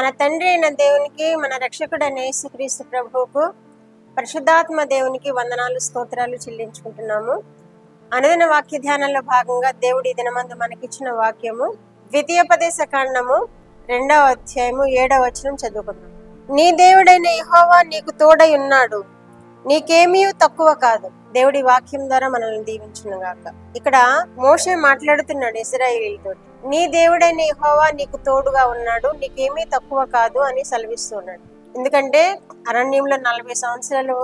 మన తండ్రి అయిన దేవునికి, మన రక్షకుడైన యేసుక్రీస్తు ప్రభువుకు, పరిశుద్ధాత్మ దేవునికి వందనాలు స్తోత్రాలు చెల్లించుకుంటున్నాము. అనుదిన వాక్య ధ్యానంలో భాగంగా దేవుడి దినమందు మనకిచ్చిన వాక్యము ద్వితీయోపదేశ కాండము 2వ అధ్యాయము 7వ వచనం చదువుకుందాం. నీ దేవుడైన యెహోవా నీకు తోడై ఉన్నాడు, నీకేమీ తక్కువ కాదు. దేవుడి వాక్యం ద్వారా మనల్ని దీవించునుగాక. ఇక్కడ మోషే మాట్లాడుతున్నాడు ఇశ్రాయేలీయులతో, నీ దేవుడైన యెహోవా నీకు తోడుగా ఉన్నాడు, నీకేమీ తక్కువ కాదు అని సెలవిస్తున్నాడు. ఎందుకంటే అరణ్యంలో 40 సంవత్సరాలు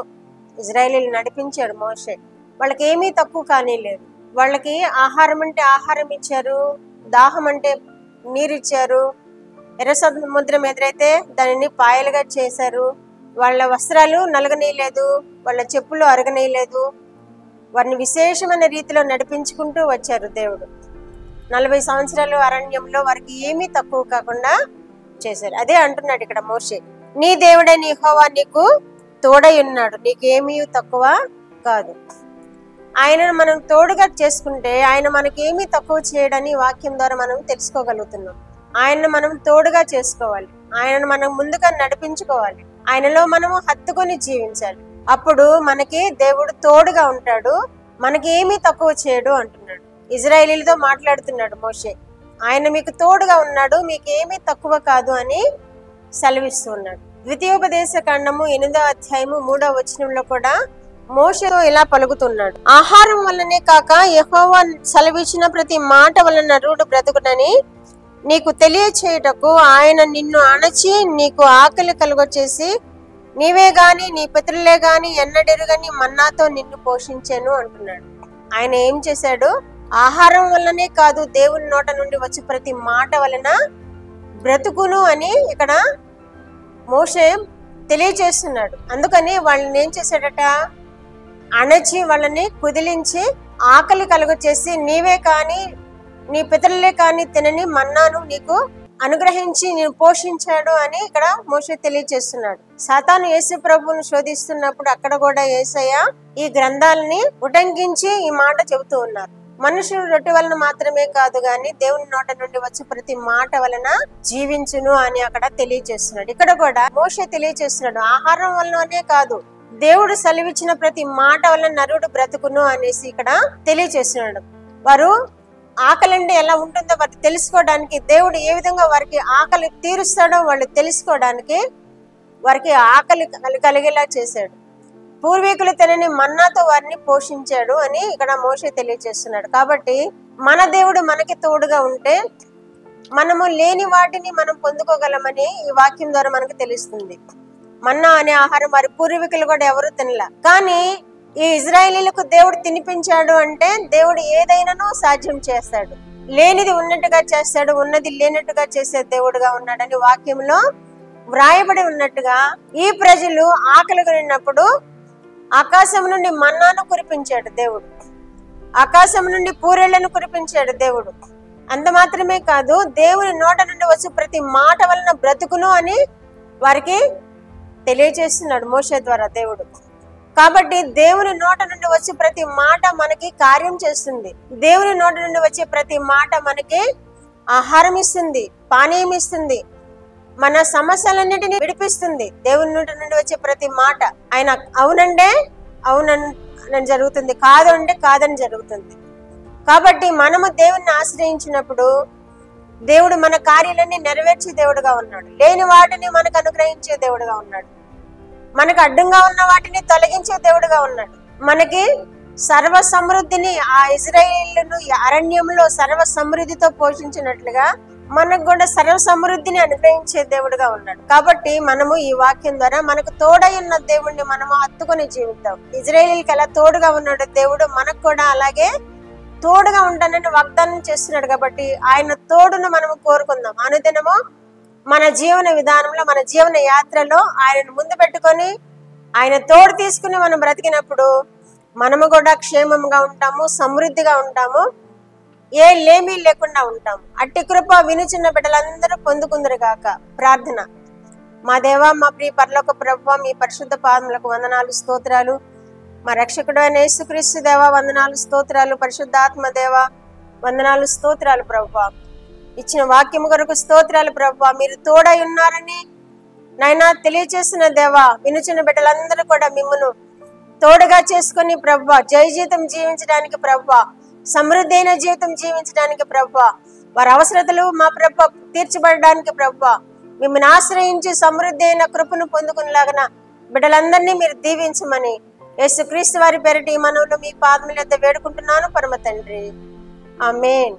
ఇశ్రాయేలీయులు నడిపించాడు మోషే. వాళ్ళకి ఏమీ తక్కువ కానీ లేదు. వాళ్ళకి ఆహారం అంటే ఆహారం ఇచ్చారు, దాహం అంటే నీరు ఇచ్చారు, ఎర్ర సముద్రం ఎదురైతే దానిని పాయలుగా చేశారు. వాళ్ళ వస్త్రాలు నలగనీయలేదు, వాళ్ళ చెప్పులు అరగనీయలేదు. వారిని విశేషమైన రీతిలో నడిపించుకుంటూ వచ్చారు దేవుడు. 40 సంవత్సరాలు అరణ్యంలో వారికి ఏమీ తక్కువ కాకుండా చేశారు. అదే అంటున్నాడు ఇక్కడ మోషే, నీ దేవుడైన యెహోవా నీకు తోడై ఉన్నాడు, నీకేమీ తక్కువ కాదు. ఆయనను మనం తోడుగా చేసుకుంటే ఆయన మనకి ఏమీ తక్కువ చేయడని వాక్యం ద్వారా మనం తెలుసుకోగలుగుతున్నాం. ఆయనను మనం తోడుగా చేసుకోవాలి, ఆయనను మనం ముందుగా నడిపించుకోవాలి, ఆయనలో మనము హత్తుకొని జీవించాలి. అప్పుడు మనకి దేవుడు తోడుగా ఉంటాడు, మనకి ఏమీ తక్కువ చేయడు అంటున్నాడు. ఇశ్రాయేలీయులతో మాట్లాడుతున్నాడు మోషే, ఆయన మీకు తోడుగా ఉన్నాడు, మీకు ఏమీ తక్కువ కాదు అని సెలవిస్తూ ఉన్నాడు. ద్వితీయోపదేశ కాండము 8వ అధ్యాయము 3వ వచనంలో కూడా మోషేతో ఇలా పలుకుతున్నాడు, ఆహారం వల్లనే కాక యెహోవా సెలవిచ్చిన ప్రతి మాట వలన నరుడు బ్రతుకునని నీకు తెలియచేయుటకు ఆయన నిన్ను అణచి నీకు ఆకలి కలుగచేసి నీవే గాని నీ పితరులే గాని ఎన్నడెరుగని మన్నాతో నిన్ను పోషించాను అంటున్నాడు. ఆయన ఏం చేశాడు? ఆహారం వల్లనే కాదు, దేవుని నోట నుండి వచ్చి ప్రతి మాట వలన బ్రతుకును అని ఇక్కడ మోషే తెలియచేస్తున్నాడు. అందుకని వాళ్ళని ఏం చేశాడట? అణచి వాళ్ళని కుదిలించి ఆకలి కలుగచేసి నీవే కాని నీ పితరులే కాని తినని మన్నాను నీకు అనుగ్రహించి నేను పోషించాడు అని ఇక్కడ మోషే తెలియచేస్తున్నాడు. సాతాను యేసు ప్రభువును శోధిస్తున్నప్పుడు అక్కడ కూడా యేసయ్య ఈ గ్రంథాలని ఉటంకించి ఈ మాట చెబుతూ ఉన్నారు. మనుషులు రొట్టె వలన మాత్రమే కాదు గాని దేవుని నోట నుండి వచ్చి ప్రతి మాట వలన జీవించును అని అక్కడ తెలియజేస్తున్నాడు. ఇక్కడ కూడా మోషే తెలియజేస్తున్నాడు, ఆహారం వలననే కాదు, దేవుడు సెలవిచ్చిన ప్రతి మాట వలన నరుడు బ్రతుకును అనేసి ఇక్కడ తెలియజేస్తున్నాడు. వారు ఆకలి అంటే ఎలా ఉంటుందో వారు తెలుసుకోవడానికి, దేవుడు ఏ విధంగా వారికి ఆకలి తీరుస్తాడో వాళ్ళు తెలుసుకోవడానికి వారికి ఆకలి కలిగేలా చేశాడు. పూర్వీకులు తినని మన్నాతో వారిని పోషించాడు అని ఇక్కడ మోషే తెలియజేస్తున్నాడు. కాబట్టి మన దేవుడు మనకి తోడుగా ఉంటే మనము లేని వాటిని మనం పొందుకోగలమని ఈ వాక్యం ద్వారా మనకు తెలుస్తుంది. మన్నా అనే ఆహారం వారి పూర్వీకులు కూడా ఎవరు తినలా, కానీ ఈ ఇశ్రాయేలీయులకు దేవుడు తినిపించాడు అంటే దేవుడు ఏదైనానో సాధ్యం చేస్తాడు. లేనిది ఉన్నట్టుగా చేస్తాడు, ఉన్నది లేనట్టుగా చేసే దేవుడుగా ఉన్నాడని వాక్యంలో వ్రాయబడి ఉన్నట్టుగా ఈ ప్రజలు ఆకలి కొనినప్పుడు ఆకాశం నుండి మన్నాను కురిపించాడు దేవుడు, ఆకాశం నుండి పూరేళ్లను కురిపించాడు దేవుడు. అంత మాత్రమే కాదు, దేవుని నోట నుండి వచ్చి ప్రతి మాట వలన బ్రతుకును అని వారికి తెలియజేస్తున్నాడు మోషే ద్వారా దేవుడు. కాబట్టి దేవుని నోట నుండి వచ్చి ప్రతి మాట మనకి కార్యం చేస్తుంది. దేవుని నోట నుండి వచ్చే ప్రతి మాట మనకి ఆహారం ఇస్తుంది, పానీయం ఇస్తుంది, మన సమస్యలన్నిటిని విడిపిస్తుంది. దేవుని నోట నుండి వచ్చే ప్రతి మాట ఆయన అవునంటే అవునని జరుగుతుంది, కాదు అంటే కాదని జరుగుతుంది. కాబట్టి మనము దేవుణ్ణి ఆశ్రయించినప్పుడు దేవుడు మన కార్యాలన్నీ నెరవేర్చే దేవుడుగా ఉన్నాడు, లేని వాటిని మనకు అనుగ్రహించే దేవుడుగా ఉన్నాడు, మనకు అడ్డంగా ఉన్న వాటిని తొలగించే దేవుడుగా ఉన్నాడు. మనకి సర్వ సమృద్ధిని ఆ ఇశ్రాయేలీయులను అరణ్యంలో సర్వ సమృద్ధితో పోషించినట్లుగా మనకు కూడా సర్వ సమృద్ధిని అనుగ్రహించే దేవుడుగా ఉన్నాడు. కాబట్టి మనము ఈ వాక్యం ద్వారా మనకు తోడై ఉన్న దేవుణ్ణి మనము హత్తుకొని జీవిద్దాం. ఇశ్రాయేలీయులకి ఎలా తోడుగా ఉన్నాడు దేవుడు, మనకు కూడా అలాగే తోడుగా ఉంటానని వాగ్దానం చేస్తున్నాడు. కాబట్టి ఆయన తోడును మనము కోరుకుందాం. అనుదినము మన జీవన విధానంలో, మన జీవన యాత్రలో ఆయనను ముందు పెట్టుకొని ఆయన తోడు తీసుకుని మనం బ్రతికినప్పుడు మనము కూడా క్షేమంగా ఉంటాము, సమృద్ధిగా ఉంటాము, ఏ లేమీ లేకుండా ఉంటాము. అట్టి కృప వినుచున్న బిడ్డలందరూ పొందుకుందరు గాక. ప్రార్థన. మా దేవా, మా ప్రియ పరలోక ప్రభువా, మీ పరిశుద్ధ పాదములకు వందనాలు స్తోత్రాలు. మా రక్షకుడు అయిన యేసుక్రీస్తు దేవా వందనాలు స్తోత్రాలు. పరిశుద్ధాత్మ దేవా వందనాలు స్తోత్రాలు ప్రభువా. ఇచ్చిన వాక్యము కొరకు స్తోత్రాలు ప్రభువా. మీరు తోడై ఉన్నారని నైనా తెలియచేసిన దేవా, వినుచున్న బిడ్డలందరూ కూడా మిమ్మును తోడుగా చేసుకుని ప్రభువా జయ జీవితం జీవించడానికి ప్రభువా, సమృద్ధి అయిన జీవితం జీవించడానికి ప్రభువా, వారి అవసరతలు మా ప్రభువా తీర్చబడడానికి ప్రభువా మిమ్మల్ని ఆశ్రయించి సమృద్ధి అయిన కృపను పొందుకునేలాగన బిడ్డలందరినీ మీరు దీవించమని యేసుక్రీస్తు వారి పేరిట ఈ మనవులు మీ పాదముల యొద్ద వేడుకుంటున్నాను పరమ తండ్రి. ఆమేన్.